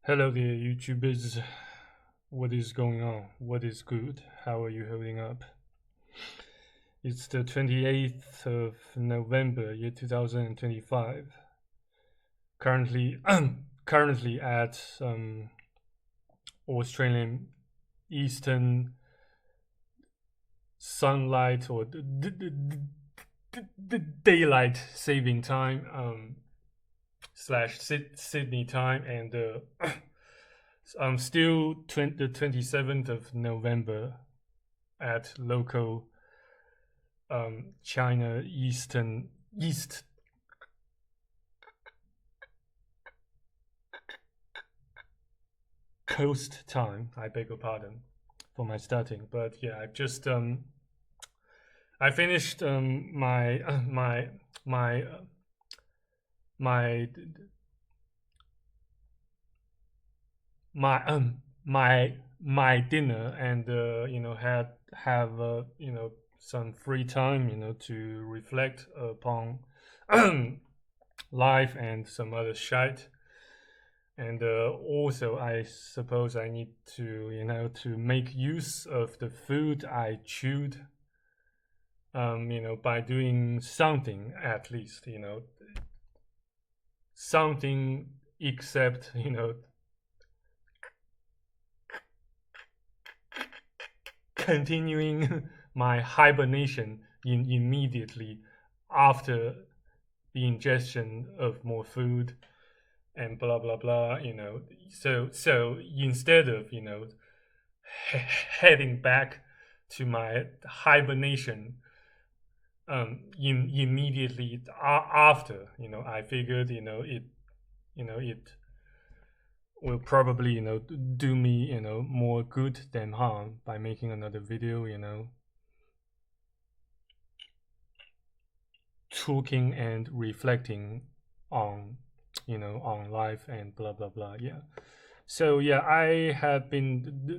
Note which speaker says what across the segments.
Speaker 1: Hello there, YouTubers. What is going on? What is good? How are you holding up? It's the 28th of November, year 2025. Currently, currently at Australian Eastern sunlight or the daylight saving time slash Sydney time, and still the 27th of November at local China East Coast time. I beg your pardon for my starting, but yeah, I finished my my my dinner, and had have some free time to reflect upon life and some other shite. And also, I suppose I need to to make use of the food I chewed, by doing something, at least, something, except continuing my hibernation immediately after the ingestion of more food and blah blah blah. So instead of heading back to my hibernation immediately after, I figured it will probably do me more good than harm by making another video, talking and reflecting on on life and blah blah blah. Yeah. So yeah, I have been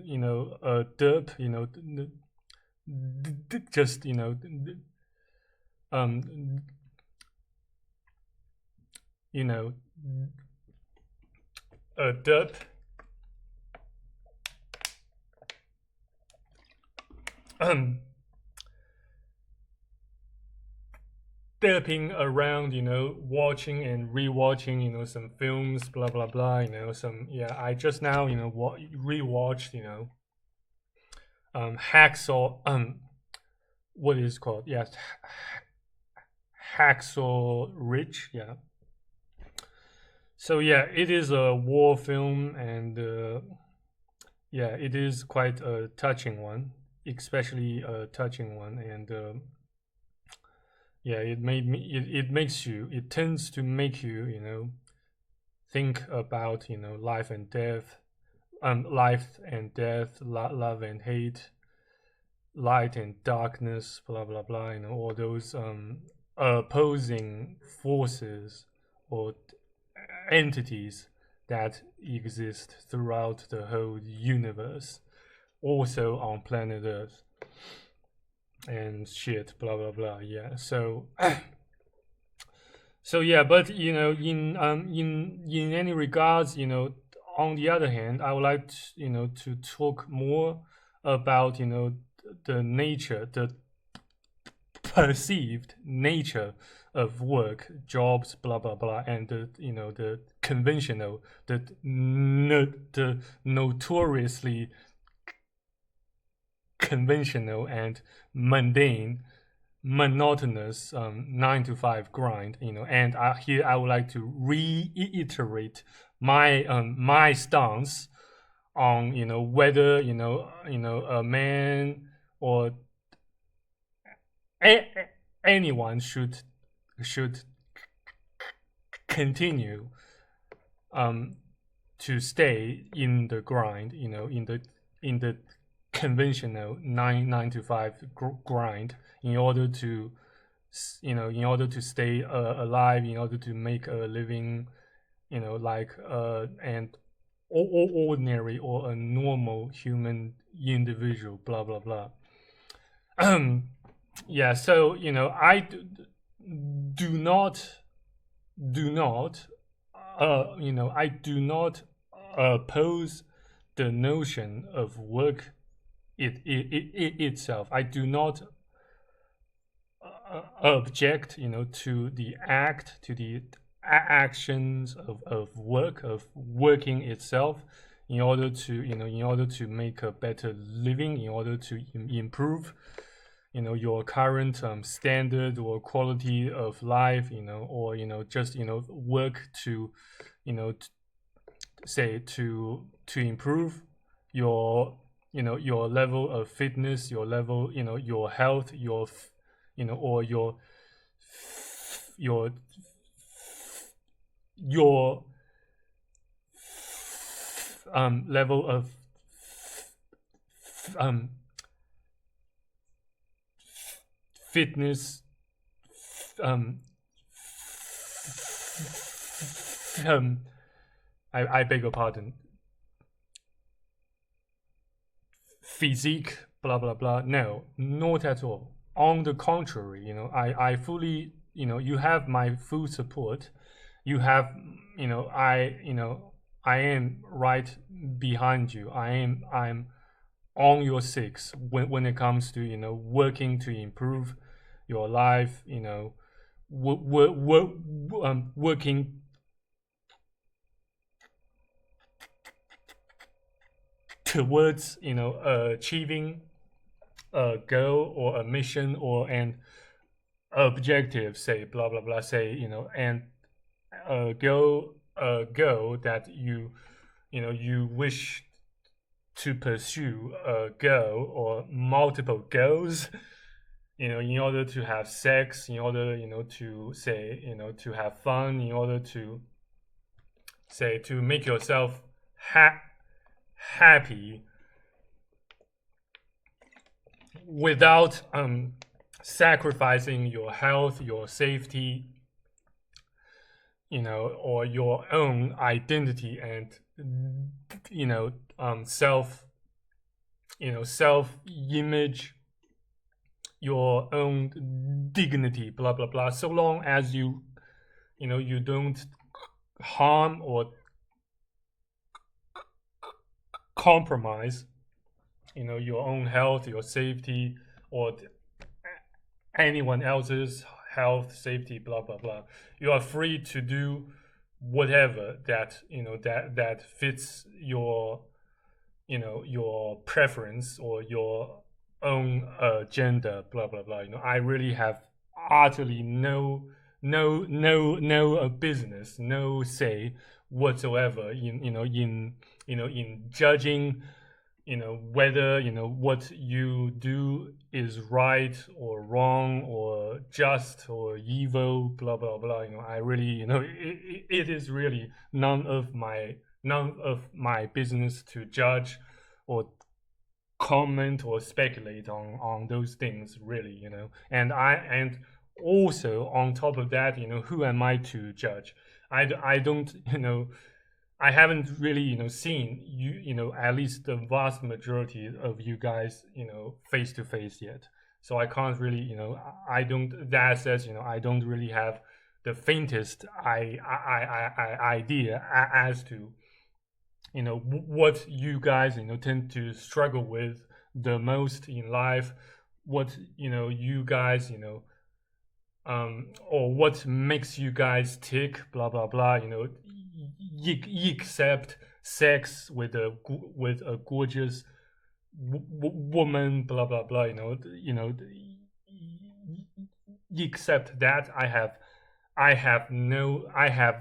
Speaker 1: a derp, just um you know a derp derping around, watching and rewatching, some films, blah blah blah, some. Yeah, I just now, rewatched, Hacksaw, what is it called? Yes, Hacksaw Ridge. Yeah. So yeah, it is a war film, and yeah, it is quite a touching one, especially a touching one, and yeah, it makes you, it tends to make you, think about life and death, life and death, love and hate, light and darkness, blah blah blah, all those opposing forces or entities that exist throughout the whole universe, also on planet Earth and shit, blah blah blah. Yeah. So so yeah, but in any regards, on the other hand, I would like to, to talk more about the nature, the perceived nature of work, jobs, blah blah blah, and the conventional, the notoriously conventional and mundane, monotonous 9 to 5 grind. And here I would like to reiterate my stance on whether a man or anyone should continue um, to stay in the grind, in the conventional nine to five grind, in order to stay alive, in order to make a living, like and ordinary or a normal human individual, blah blah blah. Yeah, so do not I do not oppose the notion of work itself. I do not object, to the act, to the actions of work, of working itself, in order to, in order to make a better living, in order to improve, your current standard or quality of life, or just work to, say to improve your your level of fitness, your level, your health, or your your level of um fitness, um I beg your pardon, physique, blah blah blah. No, not at all. On the contrary, I fully, you have my full support. You have, I am right behind you. I'm on your six when it comes to, working to improve your life, working towards, achieving a goal or a mission or an objective, say blah blah blah, say, and a goal that you wish to pursue a goal or multiple goals, in order to have sex, in order, to say, to have fun, in order to say to make yourself happy without sacrificing your health, your safety, or your own identity and self, self image, your own dignity, blah blah blah. So long as you don't harm or compromise, your own health, your safety, or anyone else's health, safety, blah blah blah. You are free to do whatever that that fits your your preference or your own agenda, blah blah blah. I really have utterly no business, no say whatsoever in in judging whether what you do is right or wrong or just or evil, blah blah blah. I really, it is really none of my business to judge or comment or speculate on those things, really. And also on top of that, who am I to judge? I don't, I haven't really, seen you, at least the vast majority of you guys, face to face yet. So I can't really, I don't. That says, I don't really have the faintest idea as to, what you guys, tend to struggle with the most in life. What you guys, or what makes you guys tick, blah blah blah. Except sex with a gorgeous woman, blah blah blah. Except that I have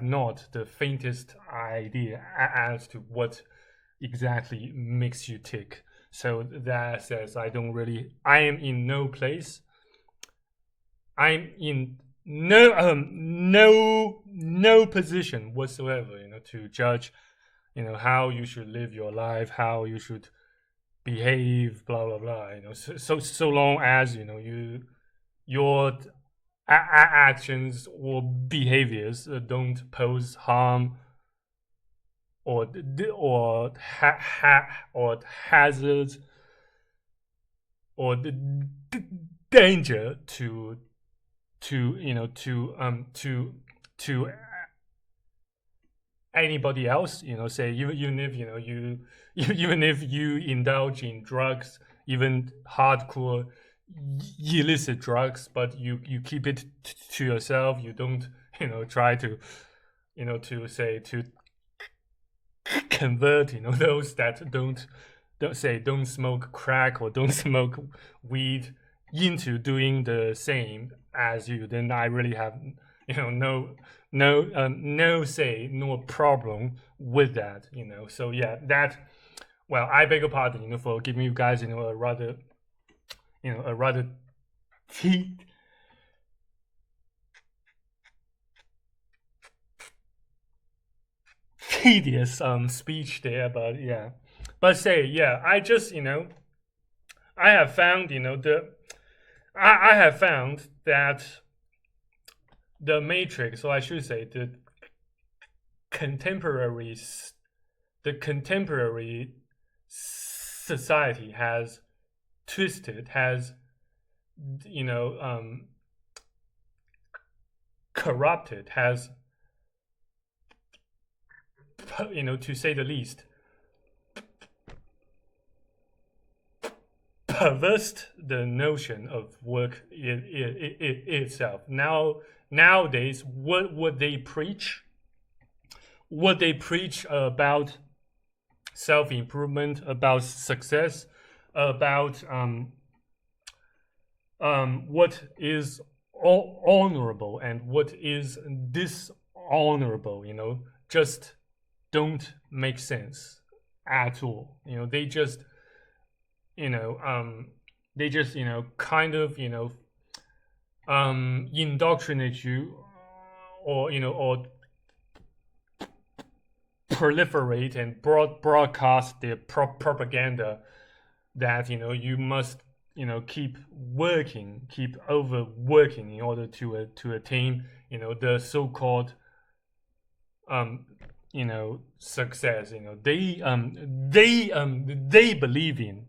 Speaker 1: not the faintest idea as to what exactly makes you tick. So that says I am in no place. I'm in no position whatsoever, to judge, how you should live your life, how you should behave, blah blah blah. So long as your actions or behaviors don't pose harm or or hazard or danger to to anybody else, say even if even if you indulge in drugs, even hardcore illicit drugs, but you keep it to yourself. You don't try to to convert those that don't smoke crack or don't smoke weed into doing the same as you. Then I really have no say nor problem with that. So yeah, that, well, I beg your pardon for giving you guys a rather a rather tedious speech there, but yeah. But say, yeah, I just I have found I have found that the Matrix, or I should say contemporary the contemporary society has twisted, has corrupted, has to say the least, perversed the notion of work itself. Nowadays, what would they preach? What they preach about self-improvement, about success, about what is honorable and what is dishonorable, just don't make sense at all. They just kind of indoctrinate you, or proliferate and broadcast their propaganda that you must keep working, keep overworking in order to attain the so-called success they believe in.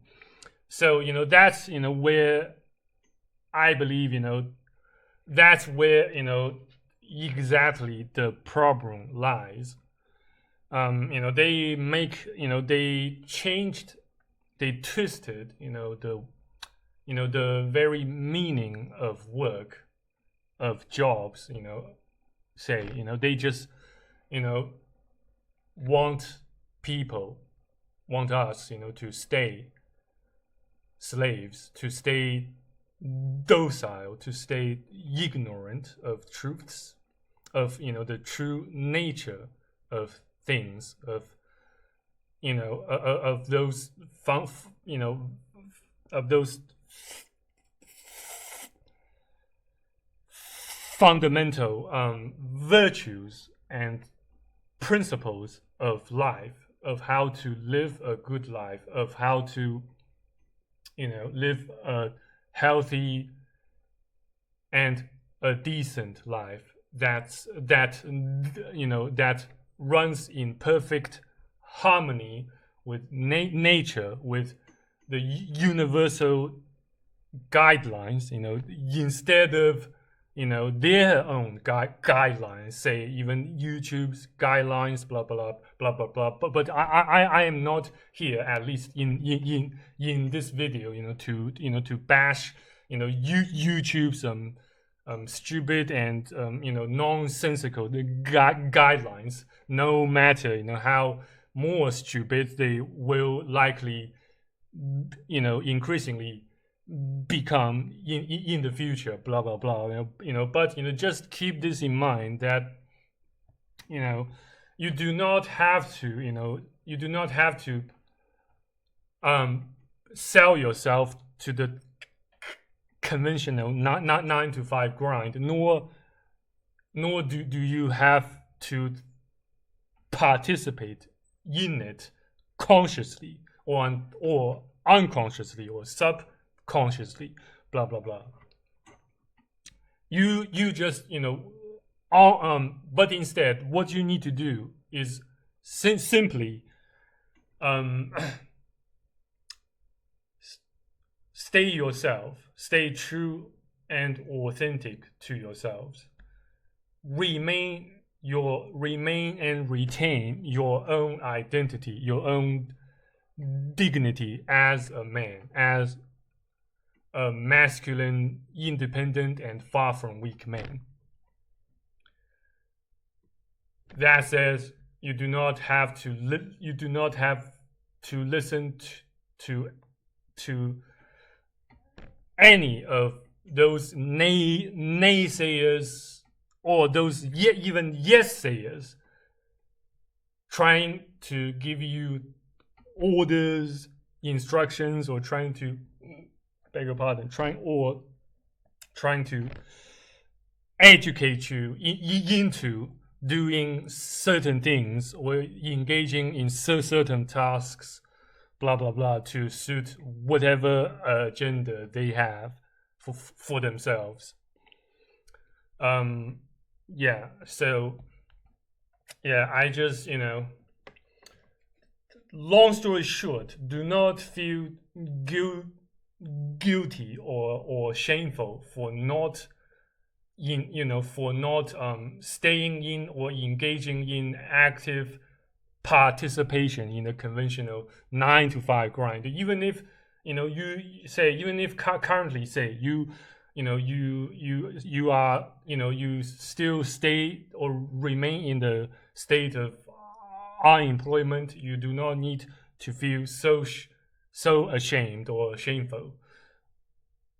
Speaker 1: So that's where I believe that's where exactly the problem lies. They make they changed, they twisted the very meaning of work, of jobs. Say they just want us to stay slaves, to stay docile, to stay ignorant of truths, of the true nature of things, of of those of those fundamental virtues and principles of life, of how to live a good life, of how to live a healthy and a decent life that runs in perfect harmony with nature, with the universal guidelines, instead of their own guidelines, say even YouTube's guidelines, blah blah blah blah blah. But I am not here, at least in this video, to bash YouTube's stupid and nonsensical guidelines. No matter how more stupid they will likely increasingly become in the future, blah blah blah. But just keep this in mind, that you do not have to sell yourself to the conventional not 9 to 5 grind, nor do you have to participate in it consciously or unconsciously or subconsciously, blah blah blah. You just but instead what you need to do is simply stay yourself, stay true and authentic to yourselves, remain remain and retain your own identity, your own dignity as a man, as a masculine, independent, and far from weak man. That says you do not have to listen to any of those naysayers or those even yes sayers trying to give you orders, instructions, or trying to trying to educate you into doing certain things or engaging in certain tasks, blah blah blah, to suit whatever agenda they have for themselves. Yeah, so yeah, I just, long story short, do not feel guilty or shameful for not staying in or engaging in active participation in the conventional 9 to 5 grind. Even if currently say you are, you still stay or remain in the state of unemployment, you do not need to feel so ashamed or shameful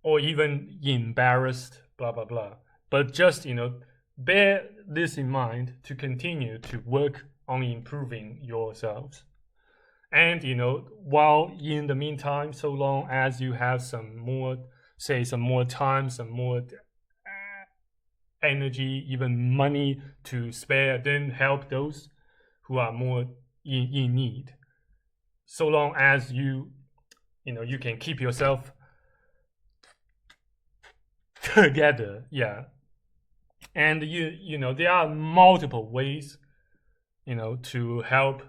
Speaker 1: or even embarrassed, blah blah blah. But just, bear this in mind to continue to work on improving yourselves. And, while in the meantime, so long as you have some more time, some more energy, even money to spare, then help those who are more in need. So long as you can keep yourself together, yeah. And there are multiple ways, to help,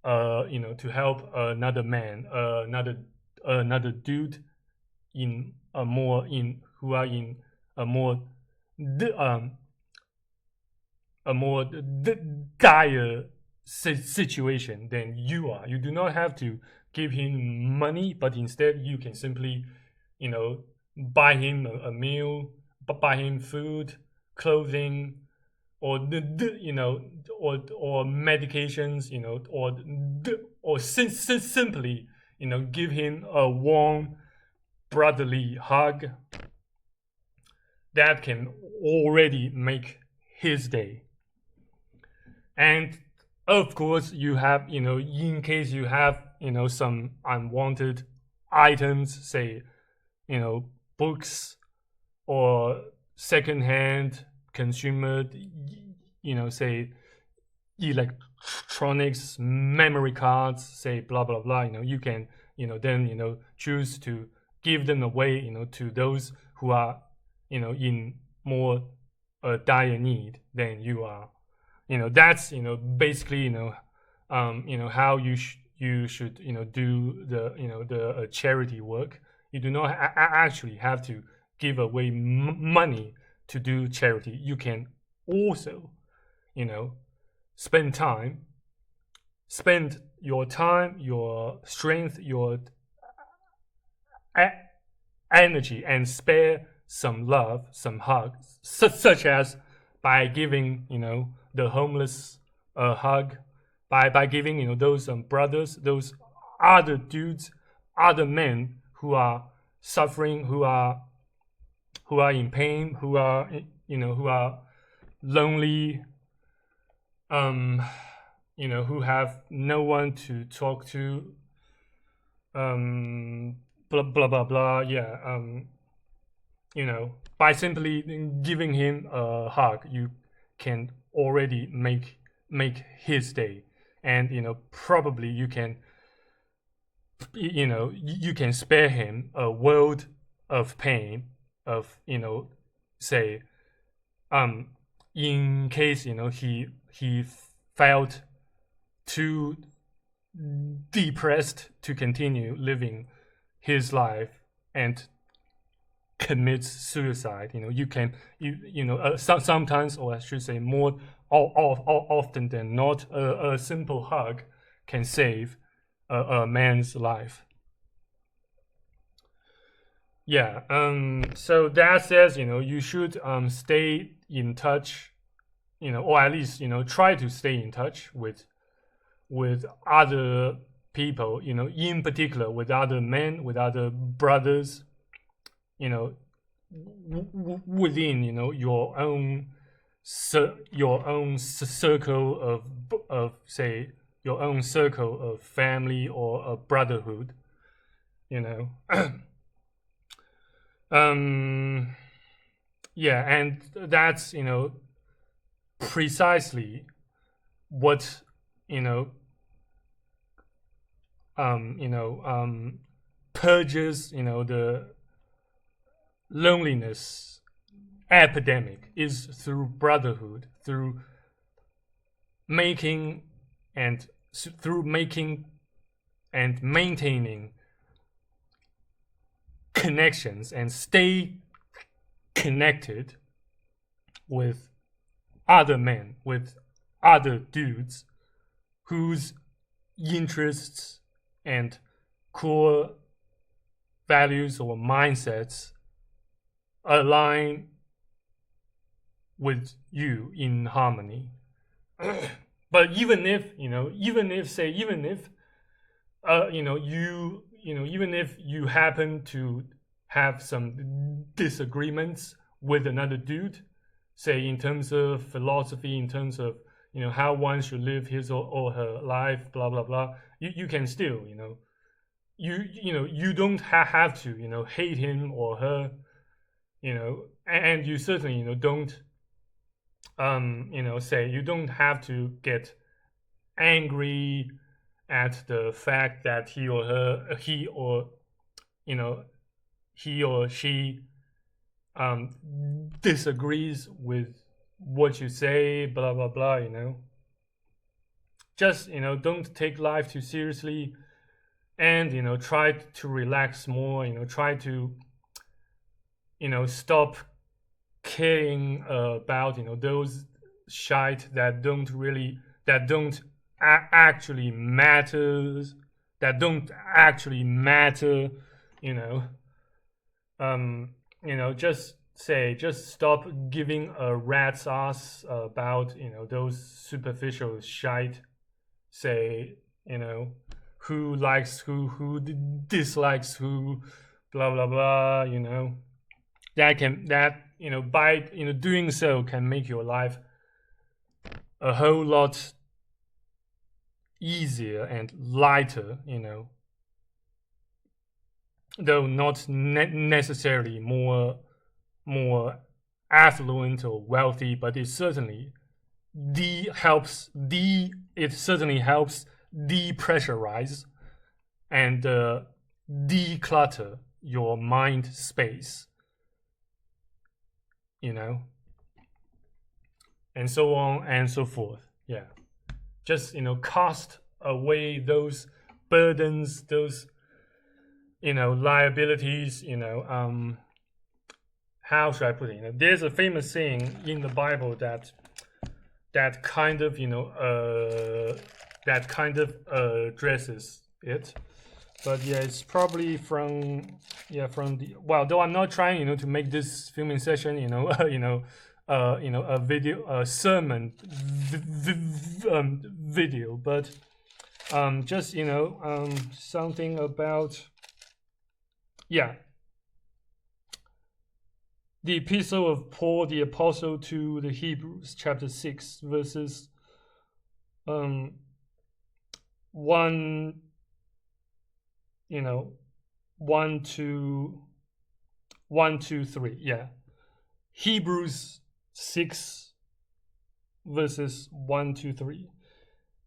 Speaker 1: another man, another dude who are in a more dire situation than you are. You do not have to give him money, but instead you can simply, buy him a meal, buy him food, clothing, or or medications, or simply, give him a warm brotherly hug. That can already make his day. And of course, you have, in case you have, some unwanted items, say, books or secondhand consumer, say electronics, memory cards, say blah blah blah, you can, then, choose to give them away, to those who are, in more dire need than you are. That's, basically, how you should, do the charity work. You do not actually have to give away money to do charity. You can also, spend your time, your strength, your energy, and spare some love, some hugs, such as by giving, the homeless a hug, by giving, those brothers, those other dudes, other men who are suffering, who are in pain, who are lonely, who have no one to talk to, blah blah blah blah, yeah. By simply giving him a hug, you can already make his day. And probably you can spare him a world of pain, of say, in case he felt too depressed to continue living his life and commits suicide. You can sometimes, or I should say more often than not, a simple hug can save a man's life. Yeah. So that says, you should stay in touch, or at least try to stay in touch with other people, in particular with other men, with other brothers, within your own circle of say your own circle of family or a brotherhood, yeah, and that's precisely what purges the loneliness epidemic is through brotherhood, through making and maintaining connections and stay connected with other men, with other dudes whose interests and core values or mindsets align with you in harmony. But even if you happen to have some disagreements with another dude, say in terms of philosophy, in terms of how one should live his or her life, blah blah blah, you can still you don't have to hate him or her, and you certainly don't say you don't have to get angry at the fact that he or she disagrees with what you say, blah blah blah. Just don't take life too seriously, and try to relax more. Try to stop caring about those shite that don't actually matter, just stop giving a rat's ass about those superficial shite, say who likes who dislikes who, blah blah blah. That by doing so can make your life a whole lot easier and lighter, though not necessarily more affluent or wealthy, but it certainly helps depressurize and declutter your mind space, and so on and so forth. Yeah, just cast away those burdens, those liabilities. How should I put it? There's a famous saying in the Bible that kind of addresses it. But yeah, it's probably from the, well, though I'm not trying to make this filming session a video, a sermon video, but just something about the epistle of Paul the Apostle to the Hebrews, chapter 6, verses 1 to 3. Yeah, Hebrews 6 verses 1 to 3.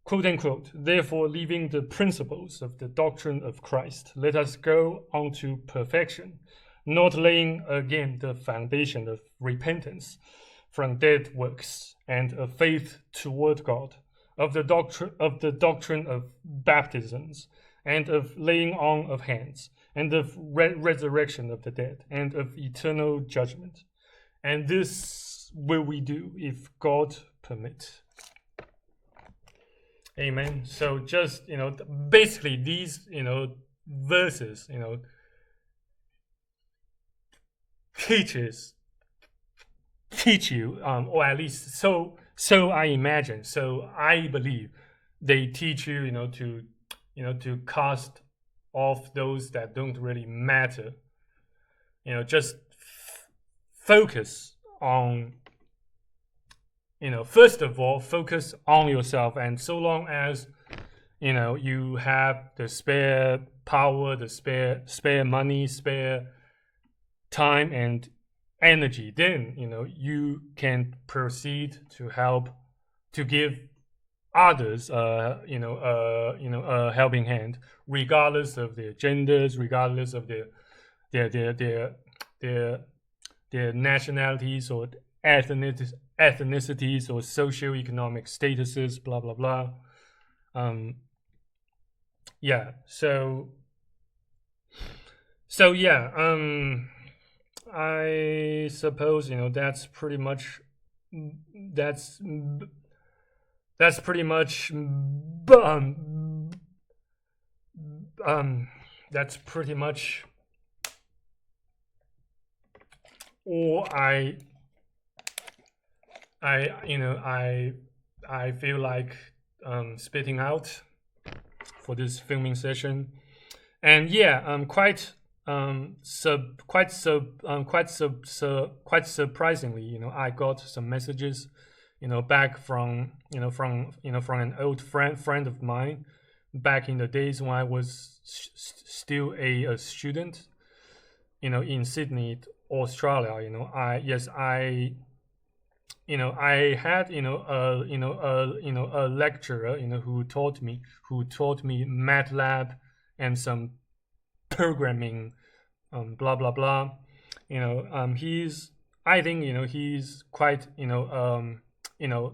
Speaker 1: Quote unquote, therefore, leaving the principles of the doctrine of Christ, let us go on to perfection, not laying again the foundation of repentance from dead works and of faith toward God, of the doctrine of baptisms, and of laying on of hands, and of resurrection of the dead, and of eternal judgment. And this will we do if God permit. Amen. So just, basically these, verses, teach you, or at least so I imagine, so I believe they teach you, to cast off those that don't really matter. Just focus on, first of all, focus on yourself. And so long as, you have the spare power, the spare money, spare time and energy, then, you can proceed to help, to give others, a helping hand, regardless of their genders, regardless of their nationalities or ethnicities or socioeconomic statuses, blah blah blah. Yeah. So yeah. I suppose that's pretty much that's pretty much that's pretty much all I feel like spitting out for this filming session. And yeah, quite surprisingly, I got some messages, back from an old friend of mine back in the days when I was still a student, in Sydney, Australia. I had a lecturer who taught me MATLAB and some programming, blah blah blah. He's, I think, he's quite,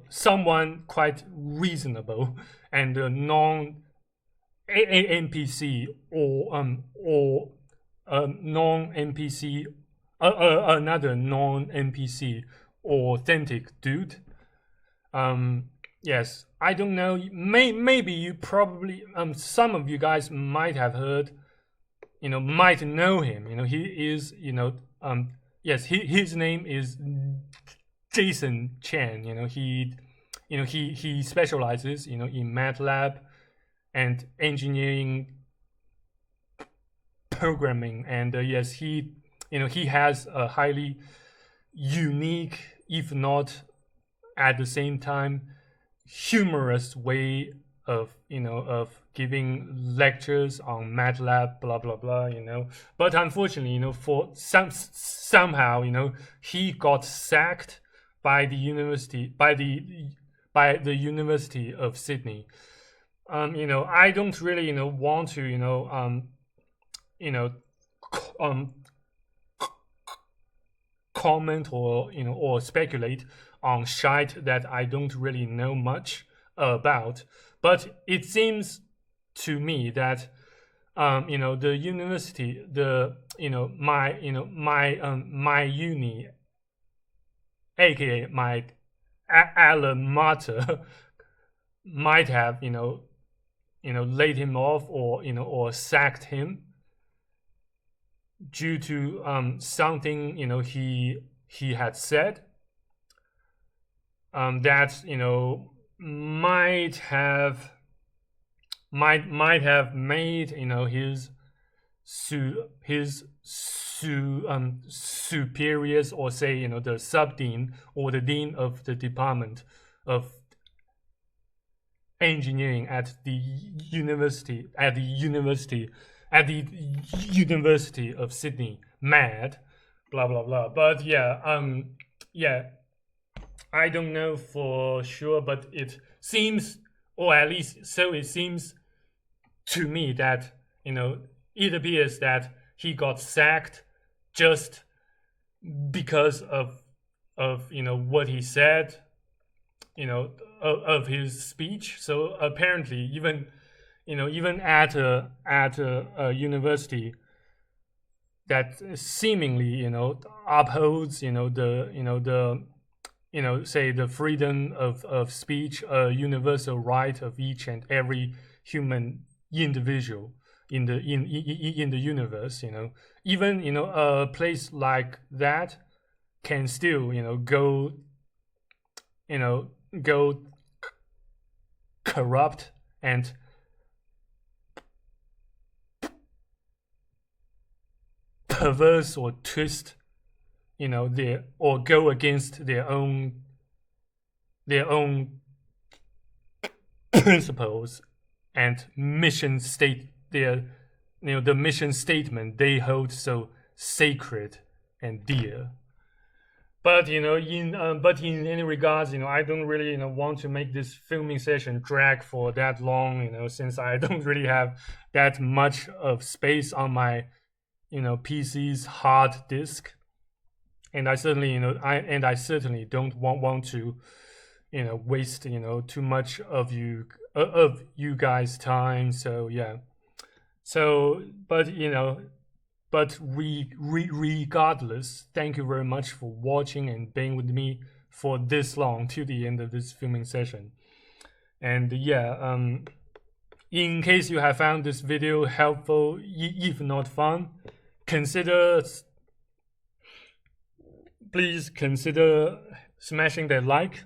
Speaker 1: someone quite reasonable and non NPC or non NPC, another non NPC authentic dude. Yes, I don't know. Maybe you probably, some of you guys might have heard, might know him. He is, yes, his name is Jason Chan. He specializes, in MATLAB and engineering programming, and yes, he has a highly unique, if not at the same time humorous way of giving lectures on MATLAB, blah blah blah. But unfortunately, for somehow, he got sacked by the university of Sydney. I don't really want to comment or speculate on shite that I don't really know much about. But it seems to me that the university, my uni, aka my alma mater, might have laid him off or sacked him due to something he had said, that might have made his superiors, or say the sub-dean or the dean of the department of engineering at the university of Sydney mad, blah blah blah. But yeah, I don't know for sure, but it seems, or at least so it seems to me, that it appears that he got sacked just because of what he said, of his speech. So apparently, even at a university that seemingly upholds the say the freedom of speech, a universal right of each and every human individual in the universe. Even a place like that can still go go corrupt and perverse or twist or go against their own principles and mission state the mission statement they hold so sacred and dear. But in any regards, I don't really want to make this filming session drag for that long, since I don't really have that much of space on my PC's hard disk, and I certainly I certainly don't want to waste too much of you guys' time. So yeah, but regardless, thank you very much for watching and being with me for this long till the end of this filming session. And yeah, in case you have found this video helpful, if not fun, please consider smashing that like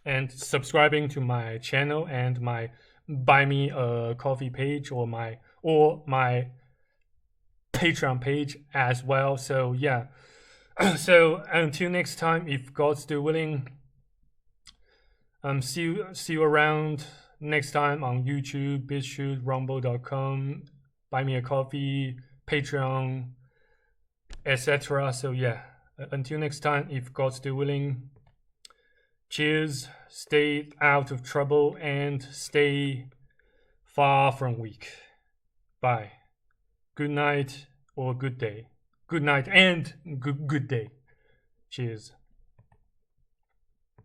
Speaker 1: and subscribing to my channel and my Buy Me a Coffee page or my Patreon page as well. So yeah, so until next time, if God's still willing, see you around next time on YouTube, BitChute, Rumble.com, Buy Me a Coffee, Patreon, etc. So yeah, until next time, if God's still willing, cheers, stay out of trouble and stay far from weak. Bye. Good night or good day. Good night and good day. Cheers.